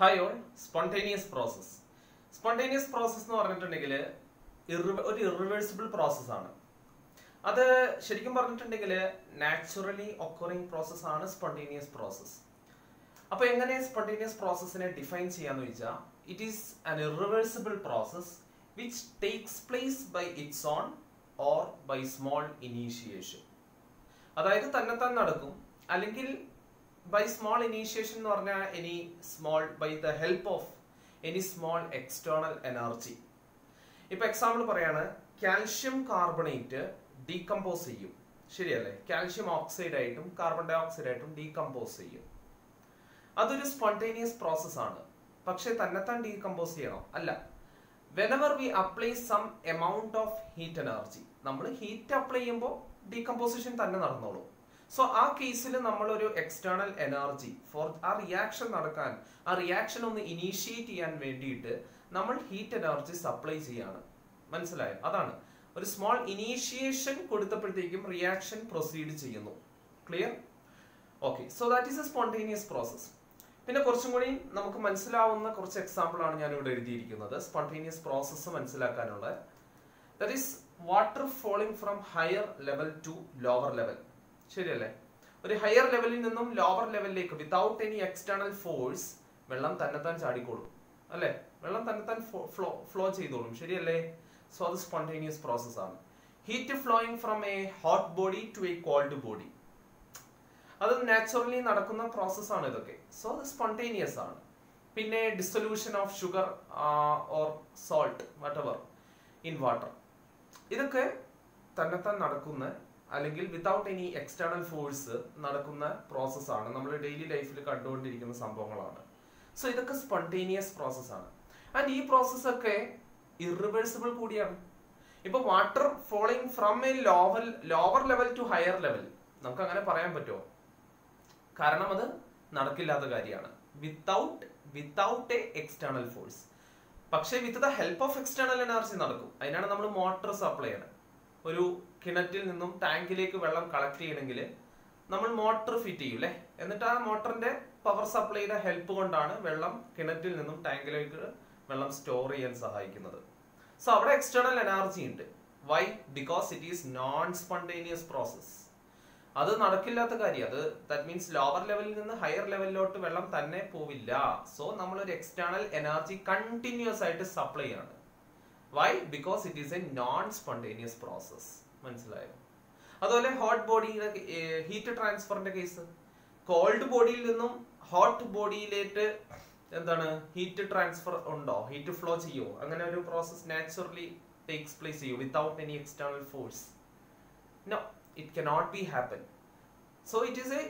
Hi all, spontaneous process. Spontaneous process എന്ന് പറഞ്ഞിട്ടുണ്ടെങ്കിൽ ഒരു irreversible process ആണ്. അത് ശരിക്കും പറഞ്ഞിട്ടുണ്ടെങ്കിൽ naturally occurring process ആണ് spontaneous process. അപ്പോൾ എങ്ങനെ spontaneous processനെ ഡിഫൈൻ ചെയ്യാന്ന് വെച്ചാൽ it is an irreversible process which takes place by its own or by small initiation. അതായത് തന്നെത്താൻ നടക്കും അല്ലെങ്കിൽ by small initiation എന്ന് പറഞ്ഞാൽ any small by the help of any small external energy. ഇപ്പൊ എക്സാമ്പിൾ പറയാണ് കാൽഷ്യം കാർബണേറ്റ് ഡീകമ്പോസ് ചെയ്യും, ശരിയല്ലേ? കാൽഷ്യം ഓക്സൈഡ് ആയിട്ടും കാർബൺ ഡൈ ഓക്സൈഡ് ആയിട്ടും ഡീകമ്പോസ് ചെയ്യും. അതൊരു സ്പോണ്ടേനിയസ് പ്രോസസ് ആണ്. പക്ഷെ തന്നെത്താൻ ഡീകമ്പോസ് ചെയ്യണോ? അല്ല. whenever we apply some amount of heat energy, നമ്മൾ ഹീറ്റ് അപ്ലൈ ചെയ്യുമ്പോൾ ഡീകമ്പോസിഷൻ തന്നെ നടന്നോളൂ. സോ ആ കേസിൽ നമ്മൾ ഒരു എക്സ്റ്റേണൽ എനർജി ഫോർ ആ റിയാക്ഷൻ നടക്കാൻ, ആ റിയാക്ഷൻ ഒന്ന് ഇനീഷ്യേറ്റ് ചെയ്യാൻ വേണ്ടിയിട്ട് നമ്മൾ ഹീറ്റ് എനർജി സപ്ലൈ ചെയ്യാണ്. മനസ്സിലായോ? അതാണ് ഒരു സ്മോൾ ഇനീഷ്യേഷൻ കൊടുത്തപ്പോഴത്തേക്കും റിയാക്ഷൻ പ്രൊസീഡ് ചെയ്യുന്നു. Clear? Okay, so that is a spontaneous process. പിന്നെ കുറച്ചും കൂടി നമുക്ക് മനസ്സിലാവുന്ന കുറച്ച് എക്സാമ്പിൾ ആണ് ഞാൻ ഇവിടെ എഴുതിയിരിക്കുന്നത് സ്പോണ്ടേനിയസ് പ്രോസസ് മനസ്സിലാക്കാനുള്ള. That is water falling from higher level to lower level. ശരിയല്ലേ? ഒരു ഹയർ ലെവലിൽ നിന്നും ലോവർ ലെവലിലേക്ക് വിതൗട്ട് എനി എക്സ്റ്റേണൽ ഫോഴ്സ് വെള്ളം തന്നെത്താൻ ചാടിക്കോളും, അല്ലെ? വെള്ളം തന്നെത്താൻ ഫ്ലോ ചെയ്തോളും, ശരിയല്ലേ? സോ അത് സ്പോണ്ടേനിയസ് പ്രോസസ് ആണ്. Heat flowing from a hot body to a cold body, അത് നാച്ചുറലി നടക്കുന്ന പ്രോസസ് ആണ് ഇതൊക്കെ. സോ അത് സ്പോണ്ടേനിയസ് ആണ്. പിന്നെ dissolution of sugar or salt whatever in water, ഇതൊക്കെ തന്നെത്താൻ നടക്കുന്ന അല്ലെങ്കിൽ വിതൗട്ട് എനി എക്സ്റ്റേണൽ ഫോഴ്സ് നടക്കുന്ന പ്രോസസ് ആണ്. നമ്മൾ ഡെയിലി ലൈഫിൽ കണ്ടുകൊണ്ടിരിക്കുന്ന സംഭവങ്ങളാണ്. സോ ഇതൊക്കെ സ്പോണ്ടേനിയസ് പ്രോസസ് ആണ്. ആൻഡ് ഈ പ്രോസസ് ഒക്കെ ഇറിവേഴ്സിബിൾ കൂടിയാണ്. ഇപ്പൊ water falling from a lower level two higher level നമുക്ക് അങ്ങനെ പറയാൻ പറ്റുമോ? കാരണം അത് നടക്കില്ലാത്ത കാര്യമാണ്. Without a external force. പക്ഷെ with the help of external energy നടക്കും. അതിനാണ് നമ്മൾ മോട്ടോർ സപ്ലൈ ചെയ്യണം. ഒരു കിണറ്റിൽ നിന്നും ടാങ്കിലേക്ക് വെള്ളം കളക്ട് ചെയ്യണമെങ്കിൽ നമ്മൾ മോട്ടോർ ഫിറ്റ് ചെയ്യും, അല്ലെ? എന്നിട്ട് ആ മോട്ടറിന്റെ പവർ സപ്ലൈയുടെ ഹെൽപ്പ് കൊണ്ടാണ് വെള്ളം കിണറ്റിൽ നിന്നും ടാങ്കിലേക്ക് വെള്ളം സ്റ്റോർ ചെയ്യാൻ സഹായിക്കുന്നത്. സോ അവിടെ എക്സ്റ്റേണൽ എനർജി ഉണ്ട്. Why? Because it is non spontaneous process. അത് നടക്കില്ലാത്ത കാര്യം. അത് ദാറ്റ് മീൻസ് ലോവർ ലെവലിൽ നിന്ന് ഹയർ ലെവലിലോട്ട് വെള്ളം തന്നെ പോവില്ല. സോ നമ്മൾ ഒരു എക്സ്റ്റേണൽ എനർജി കണ്ടിന്യൂസ് ആയിട്ട് സപ്ലൈ ആണ്. Why? Because it is a non spontaneous process. മനസ്സിലായോ? അതുപോലെ ഹോട്ട് ബോഡിയുടെ ഹീറ്റ് ട്രാൻസ്ഫറിന്റെ കേസ്, കോൾഡ് ബോഡിയിൽ നിന്നും ഹോട്ട് ബോഡിയിലേക്ക് എന്താണ് ഹീറ്റ് ട്രാൻസ്ഫർ ഉണ്ടോ? ഹീറ്റ് ഫ്ലോ ചെയ്യുമോ? അങ്ങനെ ഒരു പ്രോസസ് നാച്ചുറലി ടേക്സ് പ്ലേസ് ചെയ്യും without any external force? No, it cannot be happen. So it is a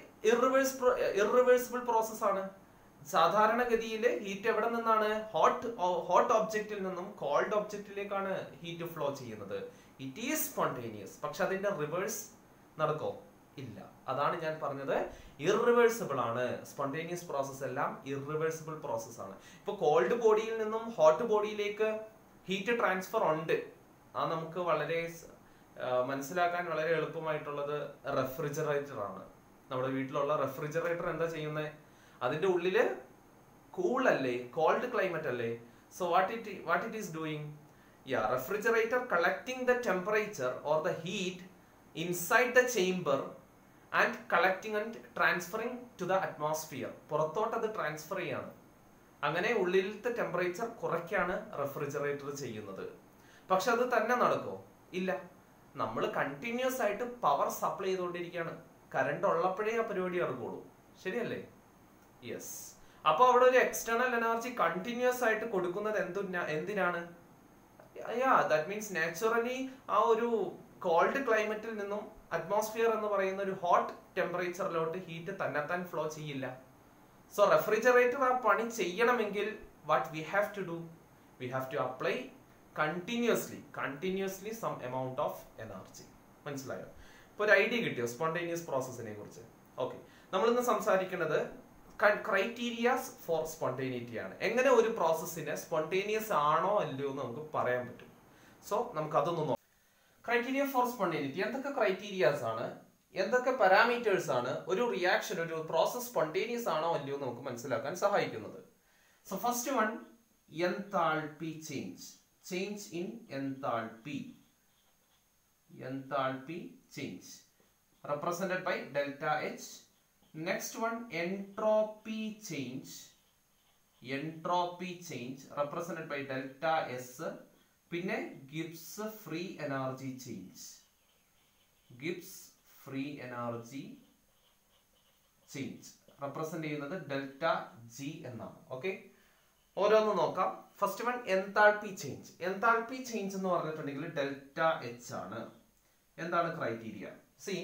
irreversible process ആണ്. സാധാരണഗതിയിൽ ഹീറ്റ് എവിടെ നിന്നാണ്? ഹോട്ട് ഒബ്ജക്റ്റിൽ നിന്നും കോൾഡ് ഒബ്ജക്റ്റിലേക്കാണ് ഹീറ്റ് ഫ്ലോ ചെയ്യുന്നത്. It is spontaneous. പക്ഷെ അതിന്റെ റിവേഴ്സ് നടക്കോ? ഇല്ല. അതാണ് ഞാൻ പറഞ്ഞത്, ഇറിവേഴ്സിബിൾ ആണ്. സ്പോണ്ടേനിയസ് പ്രോസസ് എല്ലാം ഇറിവേഴ്സിബിൾ പ്രോസസ് ആണ്. ഇപ്പൊ കോൾഡ് ബോഡിയിൽ നിന്നും ഹോട്ട് ബോഡിയിലേക്ക് ഹീറ്റ് ട്രാൻസ്ഫർ ഉണ്ട്. ആ നമുക്ക് വളരെ മനസ്സിലാക്കാൻ വളരെ എളുപ്പമായിട്ടുള്ളത് റെഫ്രിജറേറ്റർ ആണ്. നമ്മുടെ വീട്ടിലുള്ള റെഫ്രിജറേറ്റർ എന്താ ചെയ്യുന്നത്? അതിന്റെ ഉള്ളില് കൂൾ അല്ലേ, കോൾഡ് ക്ലൈമറ്റ് അല്ലേ? So what it is doing? Refrigerator collecting the temperature or the heat inside the chamber and collecting and transferring to the atmosphere. പുറത്തോട്ട് അത് ട്രാൻസ്ഫർ ചെയ്യാണ്. അങ്ങനെ ഉള്ളിലത്തെ ടെമ്പറേച്ചർ കുറയ്ക്കാണ് റെഫ്രിജറേറ്റർ ചെയ്യുന്നത്. പക്ഷെ അത് തന്നെ നടക്കോ? ഇല്ല. നമ്മൾ കണ്ടിന്യൂസ് ആയിട്ട് പവർ സപ്ലൈ ചെയ്തുകൊണ്ടിരിക്കുകയാണ്. കറണ്ട് ഉള്ളപ്പോഴേ ആ പരിപാടി നടക്കുള്ളൂ, ശരിയല്ലേ? യെസ്. അപ്പൊ അവിടെ ഒരു എക്സ്റ്റേണൽ എനർജി കണ്ടിന്യൂസ് ആയിട്ട് കൊടുക്കുന്നത് എന്തിനാണ്? ദാറ്റ് മീൻസ് നാച്ചുറലി ആ ഒരു കോൾഡ് ക്ലൈമറ്റിൽ നിന്നും അറ്റ്മോസ്ഫിയർ എന്ന് പറയുന്ന ഒരു ഹോട്ട് ടെമ്പറേച്ചറിലോട്ട് ഹീറ്റ് തന്നെത്താൻ ഫ്ലോ ചെയ്യില്ല. സോ റെഫ്രിജറേറ്റർ ആ പണി ചെയ്യണമെങ്കിൽ what we have to do? We have to apply continuously some amount of energy. മനസ്സിലായോ? ഇപ്പൊ ഒരു ഐഡിയ കിട്ടിയോ സ്പോണ്ടേനിയസ് പ്രോസസ്സിനെ കുറിച്ച്? ഓക്കെ, നമ്മൾ ഇന്ന് സംസാരിക്കുന്നത് ക്രൈറ്റീരിയാസ് ഫോർ സ്പോണ്ടേനിറ്റി ആണ്. എങ്ങനെ ഒരു പ്രോസസ്സിനെ സ്പോണ്ടേനിയസ് ആണോ അല്ലയോ എന്ന് നമുക്ക് പറയാൻ പറ്റും. സോ നമുക്ക് അതൊന്ന് നോക്കാം. ക്രൈറ്റീരിയ ഫോർ സ്പോണ്ടേനിറ്റി എന്തൊക്കെ ക്രൈറ്റീരിയാസ് ആണ്, എന്തൊക്കെ പാരാമീറ്റേഴ്സ് ആണ് ഒരു റിയാക്ഷൻ, ഒരു പ്രോസസ് സ്പോണ്ടേനിയസ് ആണോ അല്ലയോ നമുക്ക് മനസ്സിലാക്കാൻ സഹായിക്കുന്നത്. So first one, enthalpy change. Change in enthalpy. Enthalpy change. Represented by delta H. Next one, entropy change. Entropy change represented by delta S. പിന്നെ Gibbs free energy change. Gibbs free energy change represent ചെയ്യുന്നത് delta G എന്നാണ്. Okay, ഓരോന്ന് നോക്കാം. First one enthalpy change. Enthalpy change എന്ന് പറഞ്ഞിട്ടുണ്ടെങ്കിൽ delta H ആണ്. എന്താണ് criteria? C,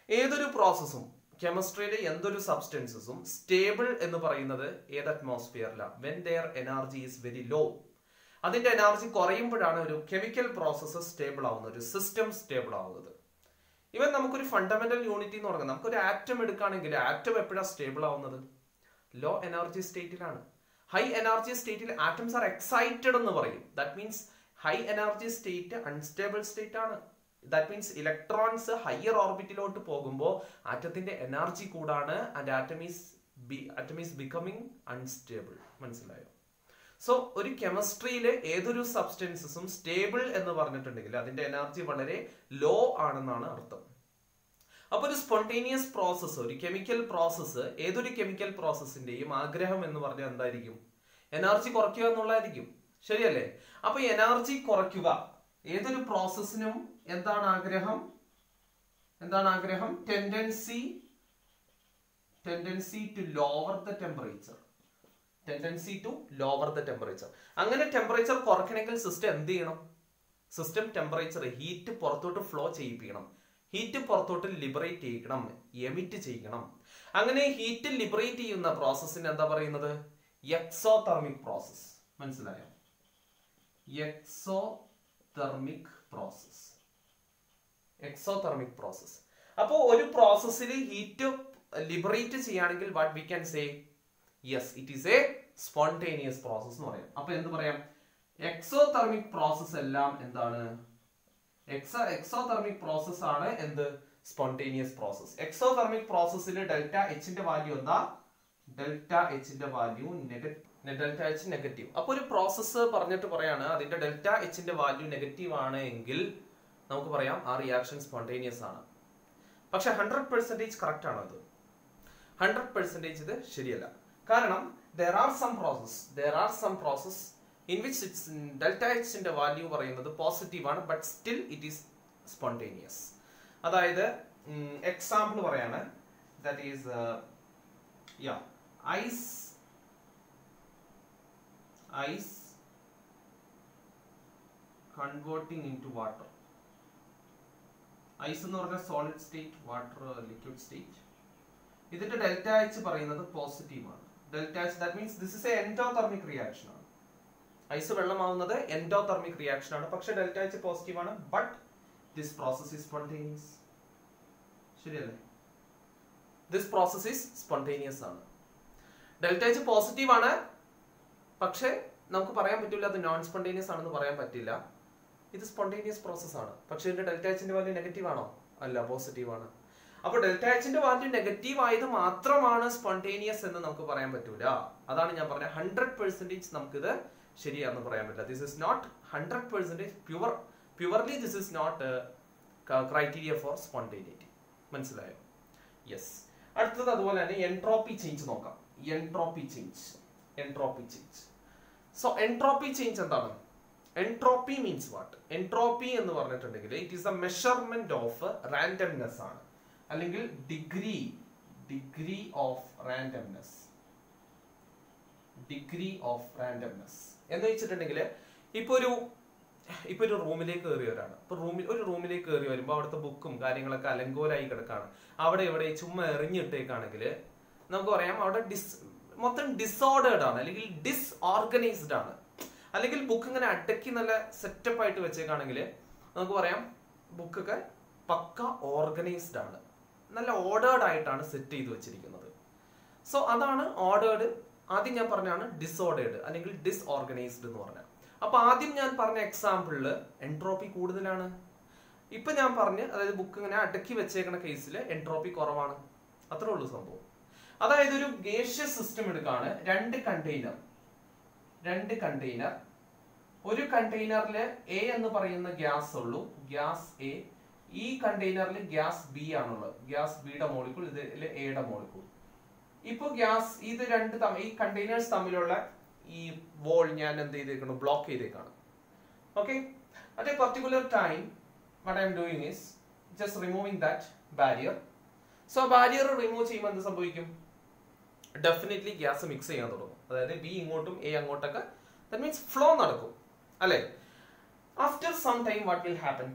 ഏതൊരു പ്രോസസ്സും കെമിസ്ട്രിയിലെ എന്തൊരു സബ്സ്റ്റൻസസും സ്റ്റേബിൾ എന്ന് പറയുന്നത് ഏത് അറ്റ്മോസ്ഫിയറിലാണ്? When there energy is very low. അതിന്റെ എനർജി കുറയുമ്പോഴാണ് ഒരു കെമിക്കൽ പ്രോസസ്സ് സ്റ്റേബിൾ ആവുന്നത്, ഒരു സിസ്റ്റം സ്റ്റേബിൾ ആവുന്നത്. ഇവൻ നമുക്കൊരു ഫണ്ടമെന്റൽ യൂണിറ്റി എന്ന് പറയുന്നത്, നമുക്കൊരു ആറ്റം എടുക്കുകയാണെങ്കിൽ ആറ്റം എപ്പോഴാണ് സ്റ്റേബിൾ ആവുന്നത്? ലോ എനർജി സ്റ്റേറ്റിലാണ്. ഹൈ എനർജി സ്റ്റേറ്റിൽ ആറ്റംസ് ആർ എക്സൈറ്റഡ് എന്ന് പറയും. That means high energy state unstable state ആണ്. ദാറ്റ് മീൻസ് ഇലക്ട്രോൺസ് ഹയർ ഓർബിറ്റിലോട്ട് പോകുമ്പോൾ ആറ്റത്തിന്റെ എനർജി കൂടാണ് and atom is becoming unstable. മനസ്സിലായോ? സോ ഒരു കെമിസ്ട്രിയിലെ ഏതൊരു സബ്സ്റ്റൻസസും സ്റ്റേബിൾ എന്ന് പറഞ്ഞിട്ടുണ്ടെങ്കിൽ അതിന്റെ എനർജി വളരെ ലോ ആണെന്നാണ് അർത്ഥം. അപ്പൊ ഒരു സ്പോണ്ടേനിയസ് പ്രോസസ്സ്, ഒരു കെമിക്കൽ പ്രോസസ്സ്, ഏതൊരു കെമിക്കൽ പ്രോസസ്സിന്റെയും ആഗ്രഹം എന്ന് പറഞ്ഞാൽ എന്തായിരിക്കും? എനർജി കുറയ്ക്കുക എന്നുള്ളതായിരിക്കും. ശരിയല്ലേ? അപ്പൊ എനർജി കുറയ്ക്കുക ഏതൊരു പ്രോസസ്സിനും എന്താണ് ആഗ്രഹം? എന്താണ് ആഗ്രഹം? Tendency to lower the temperature. Tendency to lower the temperature. അങ്ങനെ ടെമ്പറേച്ചർ കുറയ്ക്കണമെങ്കിൽ സിസ്റ്റം എന്ത് ചെയ്യണം? സിസ്റ്റം ടെമ്പറേച്ചർ, ഹീറ്റ് പുറത്തോട്ട് ഫ്ലോ ചെയ്യിപ്പിക്കണം. ഹീറ്റ് പുറത്തോട്ട് ലിബറേറ്റ് ചെയ്യിക്കണം, എമിറ്റ് ചെയ്യണം. അങ്ങനെ ഹീറ്റ് ലിബറേറ്റ് ചെയ്യുന്ന പ്രോസസ്സിന് എന്താ പറയുന്നത്? Exothermic process. മനസ്സിലായോ? Exothermic process. Exothermic process. അപ്പോൾ ഒരു പ്രോസസ്സിൽ ഹീറ്റ് ലിബറേറ്റ് ചെയ്യുകയാണെങ്കിൽ what we can say? Yes, it is a spontaneous process എന്ന് പറയാം. അപ്പൊ എന്ത് പറയാം? എക്സോതെർമിക് പ്രോസസ് എല്ലാം എന്താണ്? എക്സോതെർമിക് പ്രോസസ് ആണ് എന്ത്? Spontaneous process. എക്സോതെർമിക് പ്രോസസ്സിൽ ഡെൽറ്റ എച്ചിന്റെ വാല്യൂ എന്താ? ഡെൽറ്റ എച്ചിന്റെ വാല്യൂ ഡെൽറ്റ എച്ച് നെഗറ്റീവ്. അപ്പൊ ഒരു പ്രോസസ്സ് പറഞ്ഞിട്ട് പറയാണ് അതിന്റെ ഡെൽറ്റ എച്ചിന്റെ വാല്യൂ നെഗറ്റീവ് ആണ് എങ്കിൽ നമുക്ക് പറയാം ആ റിയാക്ഷൻ സ്പോണ്ടേനിയസ് ആണ്. പക്ഷെ 100% കറക്റ്റ് ആണോ ഇത്? 100% ഇത് ശരിയല്ല. കാരണം there are some process in which its delta h ന്റെ വാല്യൂ പറയുന്നത് പോസിറ്റീവ് ആണ്, but still it is spontaneous. അതായത് എക്സാമ്പിൾ പറയാണ്, that is ice converting into water. Ice എന്ന് പറഞ്ഞ solid state, water liquid state. ഇതിന്റെ ഡെൽറ്റ എച്ച് പറയുന്നത് positive ആണ്. Delta H, that means this is a endothermic reaction ആണ്. ഐസ് വെള്ളമാവുന്നത് എൻഡോതെർമിക് റിയാക്ഷൻ ആണ്. പക്ഷെ ഡെൽറ്റ എച്ച് പോസിറ്റീവ് ആണ്, but this process is spontaneous. ശരിയല്ലേ? ദിസ് പ്രോസസ് ഈസ് സ്പോണ്ടേനിയസ് ആണ്. ഡെൽറ്റ എച്ച് പോസിറ്റീവ് ആണ്, പക്ഷെ നമുക്ക് പറയാൻ പറ്റില്ല അത് നോൺ സ്പോണ്ടേനിയസ് ആണെന്ന് പറയാൻ പറ്റില്ല. ഇത് സ്പോണ്ടേനിയസ് പ്രോസസ് ആണ്. പക്ഷെ ഇതിന്റെ ഡെൽറ്റ എച്ചിന്റെ വാല്യൂ നെഗറ്റീവ് ആണോ? അല്ല, പോസിറ്റീവ് ആണ്. അപ്പോൾ ഡെൽറ്റ എച്ചിന്റെ വാല്യൂ നെഗറ്റീവ് ആയത് മാത്രമാണ് സ്പോണ്ടേനിയസ് എന്ന് നമുക്ക് പറയാൻ പറ്റൂല. അതാണ് ഞാൻ പറഞ്ഞത് 100% നമുക്കിത് ശരിയാണെന്ന് പറയാൻ പറ്റില്ല. This is not 100% purely this is not criteria for spontaneity. മനസ്സിലായോ? യെസ്. അടുത്തത് അതുപോലെ തന്നെ എൻട്രോപ്പി ചേഞ്ച് നോക്കാം. Entropy change. So entropy change എന്താണ്? Entropy means what? എൻട്രോപ്പി എന്ന് പറഞ്ഞിട്ടുണ്ടെങ്കിൽ it is a measurement of randomness ആണ്, അല്ലെങ്കിൽ ഡിഗ്രി ഓഫ് റാൻഡംനെസ്. എന്ന് വെച്ചിട്ടുണ്ടെങ്കിൽ ഇപ്പൊ ഒരു റൂമിലേക്ക് കയറിയവരാണ്. ഒരു റൂമിലേക്ക് കയറി വരുമ്പോൾ അവിടുത്തെ ബുക്കും കാര്യങ്ങളൊക്കെ അലങ്കോലായി കിടക്കാണ്. അവിടെ ഇവിടെ ചുമ്മാ എറിഞ്ഞിട്ടേക്കാണെങ്കിൽ നമുക്ക് പറയാം അവിടെ മൊത്തം ഡിസോർഡേർഡ് ആണ്, അല്ലെങ്കിൽ ഡിസ്ഓർഗനൈസ്ഡ് ആണ്. അല്ലെങ്കിൽ ബുക്ക് ഇങ്ങനെ അടക്കി നല്ല സെറ്റപ്പ് ആയിട്ട് വെച്ചേക്കാണെങ്കിൽ നമുക്ക് പറയാം ബുക്കൊക്കെ പക്ക ഓർഗനൈസ്ഡ് ആണ്, നല്ല ഓർഡേർഡ് ആയിട്ടാണ് സെറ്റ് ചെയ്ത് വെച്ചിരിക്കുന്നത്. സോ അതാണ് ഓർഡേർഡ്. ആദ്യം ഞാൻ പറഞ്ഞാണ് ഡിസോർഡേർഡ് അല്ലെങ്കിൽ ഡിസ്ഓർഗനൈസ്ഡ് എന്ന് പറഞ്ഞാൽ. അപ്പൊ ആദ്യം ഞാൻ പറഞ്ഞ എക്സാമ്പിളില് എൻട്രോപ്പി കൂടുതലാണ്. ഇപ്പൊ ഞാൻ പറഞ്ഞ്, അതായത് ബുക്ക് ഇങ്ങനെ അടക്കി വെച്ചേക്കുന്ന കേസിൽ എൻട്രോപ്പി കുറവാണ്. അത്രേ ഉള്ളൂ സംഭവം. അതായത് ഒരു ഗേഷ്യസ് സിസ്റ്റം എടുക്കാണ്, 2 കണ്ടെയ്നർ. രണ്ട് കണ്ടെയ്നർ. ഒരു കണ്ടെയ്നറിൽ എ എന്ന് പറയുന്ന ഗ്യാസ് ഉള്ളൂ, ഗ്യാസ് എ. ഈ കണ്ടെയ്നറിൽ ഗ്യാസ് ബി ആണുള്ളത്, ഗ്യാസ് ബിയുടെ മോളിക്കൂൾ, ഇതിൽ എയുടെ മോളിക്കൂൾ. ഇപ്പൊ ഗ്യാസ് ഇത് രണ്ട് ഈ കണ്ടെയ്നേഴ്സ് തമ്മിലുള്ള ഈ വോൾ ഞാൻ എന്ത് ചെയ്തേക്കണം, ബ്ലോക്ക് ചെയ്തേക്കാണ്. Okay, at a particular time what I am doing is just removing that barrier. So barrier remove ചെയ്യുമ്പോൾ എന്ത് സംഭവിക്കും? ഡെഫിനറ്റ്ലി ഗ്യാസ് മിക്സ് ചെയ്യാൻ തുടങ്ങും. അതായത് ബി ഇങ്ങോട്ടും എ അങ്ങോട്ടൊക്കെ, that means ഫ്ലോ നടക്കും അല്ലേ? After some time what will happen?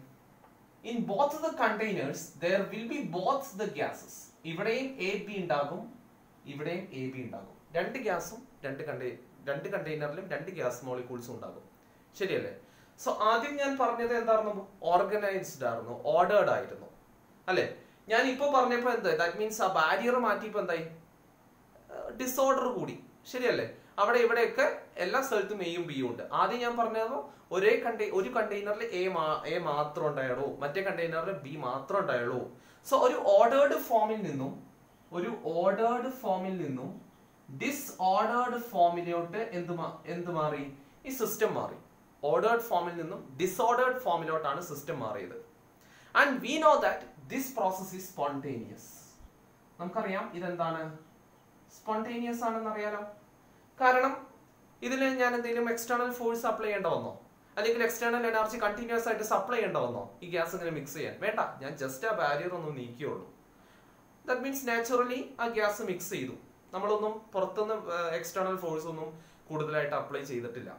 In both the containers there will be both the gases. ഇവിടെയും എ ബി ഉണ്ടാകും, ഇവിടെയും എ ബി ഉണ്ടാകും. രണ്ട് ഗ്യാസും രണ്ട് കണ്ടെയ്നറിലും രണ്ട് ഗ്യാസ് മോളിക്യൂൾസും ഉണ്ടാകും. ശരിയല്ലേ? സോ ആദ്യം ഞാൻ പറഞ്ഞത് എന്തായിരുന്നു? ഓർഗനൈസ്ഡ് ആയിരുന്നു, ഓർഡേർഡ് ആയിരുന്നു അല്ലെ? ഞാൻ ഇപ്പൊ പറഞ്ഞപ്പോ എന്താ, ദാറ്റ് മീൻസ് ആ ബാരിയർ മാറ്റിയപ്പോ എന്തായി? ഡിസോർഡർ കൂടി. ശരിയല്ലേ? അവിടെ ഇവിടെയൊക്കെ എല്ലാ സ്ഥലത്തും എയും ബിയും ഉണ്ട്. ആദ്യം ഞാൻ പറഞ്ഞത് ഒരു കണ്ടെയ്നറിൽ എ മാത്രം ഉണ്ടായുള്ളൂ, മറ്റേ കണ്ടെയ്നറിൽ ബി മാത്രം ഉണ്ടായുള്ളൂ. സോ ഒരു ഓർഡേർഡ് ഫോമിൽ നിന്നും ഡിസ്ഓർഡേർഡ് ഫോമിലോട്ട് എന്ത് മാറി? ഈ സിസ്റ്റം മാറി. ഓർഡേർഡ് ഫോമിൽ നിന്നും ഡിസോർഡേർഡ് ഫോമിലോട്ടാണ് സിസ്റ്റം മാറിയത്. And we know that this process is spontaneous. നമുക്കറിയാം ഇതെന്താണ്? സ്പോണ്ടേനിയസ് ആണെന്ന് അറിയാലോ. കാരണം ഇതിൽ ഞാൻ എന്തെങ്കിലും എക്സ്റ്റേണൽ ഫോഴ്സ് അപ്ലൈ ചെയ്യേണ്ട വന്നോ, അല്ലെങ്കിൽ എക്സ്റ്റേണൽ എനർജി കണ്ടിന്യൂസ് ആയിട്ട് സപ്ലൈ ചെയ്യേണ്ട വന്നോ ഈ ഗ്യാസ് ഇങ്ങനെ മിക്സ് ചെയ്യാൻ? വേണ്ട, ഞാൻ ജസ്റ്റ് ആ ബാരിയർ ഒന്ന് നീക്കിയുള്ളൂ. ദാറ്റ് മീൻസ് നാച്ചുറലി ആ ഗ്യാസ് മിക്സ് ചെയ്തു. നമ്മളൊന്നും പുറത്തുനിന്ന് എക്സ്റ്റേണൽ ഫോഴ്സ് ഒന്നും കൂടുതലായിട്ട് അപ്ലൈ ചെയ്തിട്ടില്ല.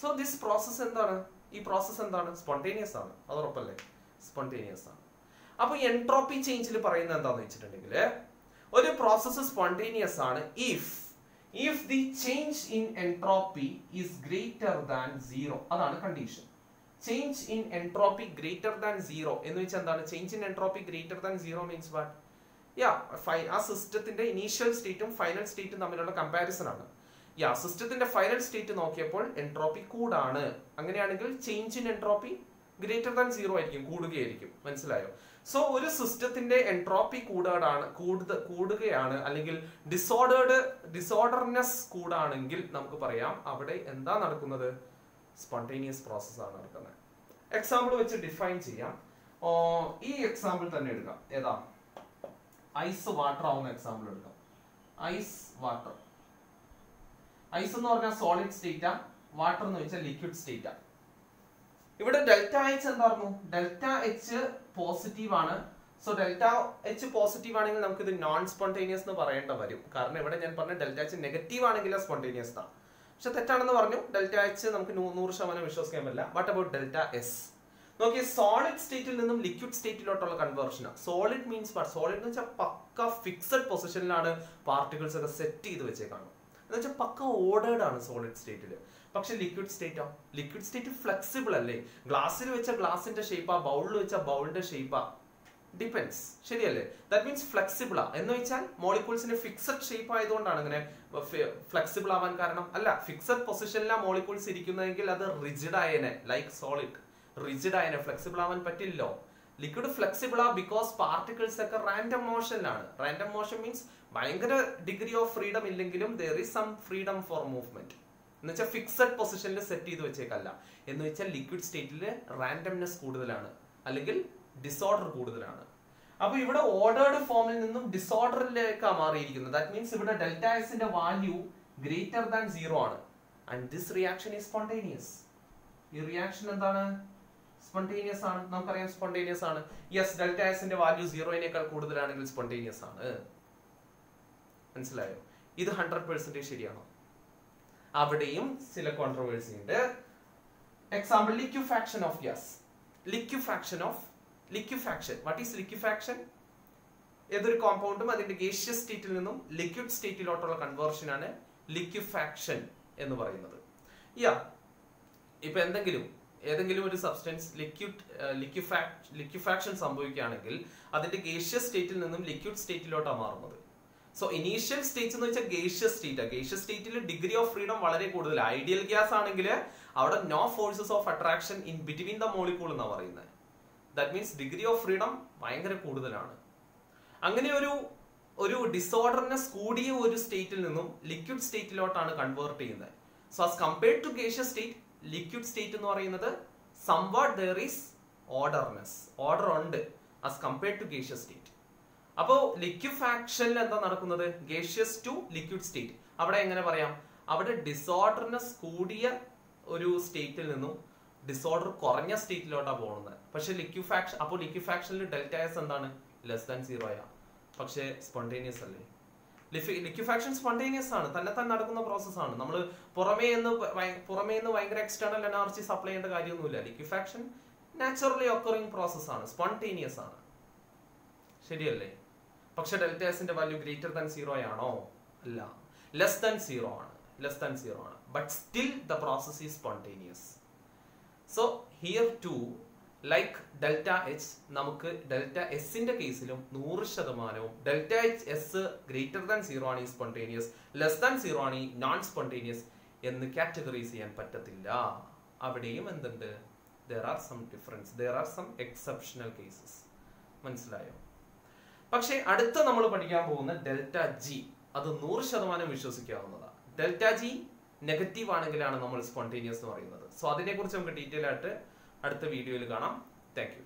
സോ ദിസ് പ്രോസസ് എന്താണ്? ഈ പ്രോസസ് എന്താണ്? സ്പോണ്ടേനിയസ് ആണ്. അത് ഉറപ്പല്ലേ? സ്പോണ്ടേനിയസ് ആണ്. അപ്പൊ എൻട്രോപ്പി ചേഞ്ചിൽ പറയുന്നത് എന്താണെന്ന് വെച്ചിട്ടുണ്ടെങ്കിൽ, ഒരു പ്രോസസ് സ്പോണ്ടേനിയസ് ആണ് if the change in entropy is greater than 0. അതാണ് condition. Change in entropy greater than 0 എന്ന് വെച്ചാൽ എന്താണ്? Change in entropy greater than 0 means what? ആ സിസ്റ്റത്തിന്റെ ഇനീഷ്യൽ സ്റ്റേറ്റും ഫൈനൽ സ്റ്റേറ്റും തമ്മിലുള്ള കമ്പാരിസൺ ആണ്. സിസ്റ്റത്തിന്റെ ഫൈനൽ സ്റ്റേറ്റ് നോക്കിയപ്പോൾ എൻട്രോപ്പി കൂടാണ്. അങ്ങനെയാണെങ്കിൽ change in entropy greater than 0 ആയിരിക്കും, കൂടുകയായിരിക്കും. മനസ്സിലായോ? സോ ഒരു സിസ്റ്റത്തിന്റെ എൻട്രോപ്പി കൂടുകയാണ്, അല്ലെങ്കിൽ ഡിസോർഡർനെസ് കൂടാണെങ്കിൽ നമുക്ക് പറയാം അവിടെ എന്താ നടക്കുന്നത്? സ്പോണ്ടേനിയസ് പ്രോസസ് ആണ് നടക്കുന്നത്. എക്സാമ്പിൾ വെച്ച് ഡിഫൈൻ ചെയ്യാം. ഈ എക്സാമ്പിൾ തന്നെ എടുക്കാം. ഏതാ? ഐസ് വാട്ടർ ആവുന്ന എക്സാമ്പിൾ എടുക്കാം. Ice water. ഐസ് എന്ന് പറഞ്ഞാൽ സോളിഡ് സ്റ്റേറ്റാ, വാട്ടർ എന്ന് വെച്ചാൽ ലിക്വിഡ് സ്റ്റേറ്റാ. ഇവിടെ ഡെൽറ്റ എച്ച് എന്തായിരുന്നു? ഡെൽറ്റ എച്ച് പോസിറ്റീവ് ആണ്. സോ ഡെൽറ്റ എച്ച് പോസിറ്റീവ് ആണെങ്കിൽ നമുക്ക് ഇത് നോൺ സ്പോണ്ടേനിയസ് എന്ന് പറയേണ്ട വരും. കാരണം ഇവിടെ ഞാൻ പറഞ്ഞ ഡെൽറ്റ എച്ച് നെഗറ്റീവ് ആണെങ്കിൽ സ്പോണ്ടേനിയസ് ആണ്. പക്ഷെ തെറ്റാണെന്ന് പറഞ്ഞു. ഡെൽറ്റ എച്ച് നമുക്ക് 100% വിശ്വസിക്കാൻ പറ്റില്ല. What about delta S? നോക്കിയേ, സോളിഡ് സ്റ്റേറ്റിൽ നിന്നും ലിക്വിഡ് സ്റ്റേറ്റിലോട്ടുള്ള കൺവേർഷനാണ്. Solid means what? സോളിഡ് എന്ന് വെച്ചാൽ പക്ക ഫിക്സഡ് പൊസിഷനിലാണ് പാർട്ടിക്കിൾസ് ഒക്കെ സെറ്റ് ചെയ്ത് വെച്ചേക്കാണ്. എന്ന് വെച്ചാൽ പക്ക ഓർഡേർഡ് ആണ് സോളിഡ് സ്റ്റേറ്റിൽ. പക്ഷെ ലിക്വിഡ് സ്റ്റേറ്റോ? ലിക്വിഡ് സ്റ്റേറ്റ് ഫ്ലെക്സിബിൾ അല്ലേ? ഗ്ലാസ്സിൽ വെച്ച ഗ്ലാസിന്റെ ഷേപ്പാ, ബൗളിൽ വെച്ച ബൗളിന്റെ ഷേപ്പാ, ഡിപ്പെൻസ്. ശരിയല്ലേ? ദാറ്റ് മീൻസ് ഫ്ലെക്സിബിൾ ആ. എന്ന് വെച്ചാൽ മോളിക്യൂൾസിന്റെ ഫിക്സഡ് ഷേപ്പ് ആയതുകൊണ്ടാണ് ഇങ്ങനെ ഫ്ലെക്സിബിൾ ആവാൻ കാരണം. അല്ല, ഫിക്സഡ് പൊസിഷനിലാ മോളിക്യൂൾസ് ഇരിക്കുന്നതെങ്കിൽ അത് റിജിഡ് ആയേനെ, ലൈക്ക് സോളിഡ് റിജിഡ് ആയേനെ, ഫ്ലെക്സിബിൾ ആവാൻ പറ്റില്ലല്ലോ. ലിക്വിഡ് ഫ്ലെക്സിബിൾ ആ ബിക്കോസ് പാർട്ടിക്കിൾസ് ഒക്കെ റാൻഡം മോഷനിലാണ്. റാൻഡം മോഷൻ മീൻസ് ഭയങ്കര ഡിഗ്രി ഓഫ് ഫ്രീഡം ഇല്ലെങ്കിലും there is some freedom for movement. എന്ന് വെച്ചാൽ ഫിക്സഡ് പൊസിഷനിൽ സെറ്റ് ചെയ്ത് വെച്ചേക്കല്ല. എന്ന് വെച്ചാൽ ലിക്വിഡ് സ്റ്റേറ്റിൽ റാൻഡംനെസ് കൂടുതലാണ്, അല്ലെങ്കിൽ ഡിസോർഡർ കൂടുതലാണ്. അപ്പൊ ഇവിടെ ഓർഡേർഡ് ഫോമിൽ നിന്നും ഡിസോർഡറിലേക്കാണ് മാറിയിരിക്കുന്നത്. ദാറ്റ് മീൻസ് ഇവിടെ ഡെൽറ്റ എസിന്റെ വാല്യൂ ഗ്രേറ്റർ ദാൻ 0 ആണ്. And this reaction is spontaneous. ഈ റിയാക്ഷൻ എന്താണ്? സ്പോണ്ടേനിയസ് ആണ്. നമുക്കറിയാം സ്പോണ്ടേനിയസ് ആണ്. യെസ്, ഡെൽറ്റ എസിന്റെ വാല്യൂ 0-നേക്കാൾ കൂടുതലാണെങ്കിൽ സ്പോണ്ടേനിയസ് ആണ്. മനസ്സിലായോ? ഇത് 100% ശരിയാണോ? അവിടെയും ചില കോൺട്രോവേഴ്സി ഉണ്ട്. Example, liquefaction of gas. Liquefaction. What is liquefaction? ഏതൊരു കോമ്പൗണ്ടും അതിന്റെ ഗേഷ്യസ് സ്റ്റേറ്റിൽ നിന്നും ലിക്വിഡ് സ്റ്റേറ്റിലോട്ടുള്ള കൺവേർഷൻ ആണ് ലിക്വിഫാക്ഷൻ എന്ന് പറയുന്നത്. ഇപ്പൊ ഏതെങ്കിലും ഒരു സബ്സ്റ്റൻസ് ലിക്വിഫാക്ഷൻ സംഭവിക്കുകയാണെങ്കിൽ അതിന്റെ ഗേഷ്യസ് സ്റ്റേറ്റിൽ നിന്നും ലിക്വിഡ് സ്റ്റേറ്റിലോട്ടാണ് മാറുന്നത്. സോ ഇനീഷ്യൽ സ്റ്റേറ്റ് എന്ന് വെച്ചാൽ ഗേഷ്യസ് സ്റ്റേറ്റ്. ഗേഷ്യസ് സ്റ്റേറ്റിൽ ഡിഗ്രി ഓഫ് ഫ്രീഡം വളരെ കൂടുതൽ. ഐഡിയൽ ഗ്യാസ് ആണെങ്കിൽ അവിടെ no forces of attraction in between the molecule എന്നാണ് പറയുന്നത്. That means degree of freedom ഭയങ്കര കൂടുതലാണ്. അങ്ങനെ ഒരു ഡിസോർഡർനെസ് കൂടിയ ഒരു സ്റ്റേറ്റിൽ നിന്നും ലിക്വിഡ് സ്റ്റേറ്റിലോട്ടാണ് കൺവേർട്ട് ചെയ്യുന്നത്. So as compared to gaseous state, liquid state എന്ന് പറയുന്നത് somewhat there is orderness, order ഉണ്ട് as compared to gaseous state. അപ്പോ ലിക്വിഫാക്ഷനിൽ എന്താ നടക്കുന്നത്? Gaseous to liquid state. അവിടെ എങ്ങനെ പറയാം? അവിടെ ഡിസോർഡർനെസ് കൂടിയ ഒരു സ്റ്റേറ്റിൽ നിന്നും ഡിസോർഡർ കുറഞ്ഞ സ്റ്റേറ്റിലോട്ടാണ് പോകുന്നത്. പക്ഷെ ലിക്വിഫാക്ഷൻ, അപ്പോൾ ലിക്വിഫാക്ഷനിൽ ഡെൽറ്റ എസ് എന്താണ്? ലെസ് ദാൻ 0 ആയ. പക്ഷെ സ്പോണ്ടേനിയസ് അല്ലേ? ലിക്വിഫാക്ഷൻ സ്പോണ്ടേനിയസ് ആണ്, തന്നെ നടക്കുന്ന പ്രോസസ്സാണ്. നമ്മൾ പുറമേ നിന്ന് ഭയങ്കര എക്സ്റ്റേണൽ എനർജി സപ്ലൈ ചെയ്യേണ്ട കാര്യമൊന്നുമില്ല. ലിക്വിഫാക്ഷൻ നാച്ചുറലി ഒക്കറിംഗ് പ്രോസസ് ആണ്, സ്പോണ്ടേനിയസ് ആണ്. ശരിയല്ലേ? പക്ഷെ ഡെൽറ്റ എസിന്റെ വാല്യൂ ഗ്രേറ്റർ ദാൻ 0 ആണോ? അല്ല, ലെസ് ദാൻ 0 ആണ്. But still the process is spontaneous. So here too like delta H, നമുക്ക് ഡെൽറ്റ എസിന്റെ കേസിലും 100% delta H S greater than 0 ആണ് ഈ സ്പോണ്ടേനിയസ്, ലെസ് ദാൻ 0 ആണ് ഈ നോൺ സ്പോണ്ടേനിയസ് എന്ന് കാറ്റഗറൈസ് ചെയ്യാൻ പറ്റത്തില്ല. അവിടെയും എന്തുണ്ട്? there are some difference, there are some exceptional cases. മനസ്സിലായോ? പക്ഷേ അടുത്ത നമ്മൾ പഠിക്കാൻ പോകുന്ന ഡെൽറ്റ ജി, അത് 100% വിശ്വസിക്കാവുന്നതാണ്. ഡെൽറ്റ ജി നെഗറ്റീവ് ആണെങ്കിലാണ് നമ്മൾ സ്പോണ്ടേനിയസ് എന്ന് പറയുന്നത്. സോ അതിനെക്കുറിച്ച് നമുക്ക് ഡീറ്റെയിൽ ആയിട്ട് അടുത്ത വീഡിയോയിൽ കാണാം. Thank you.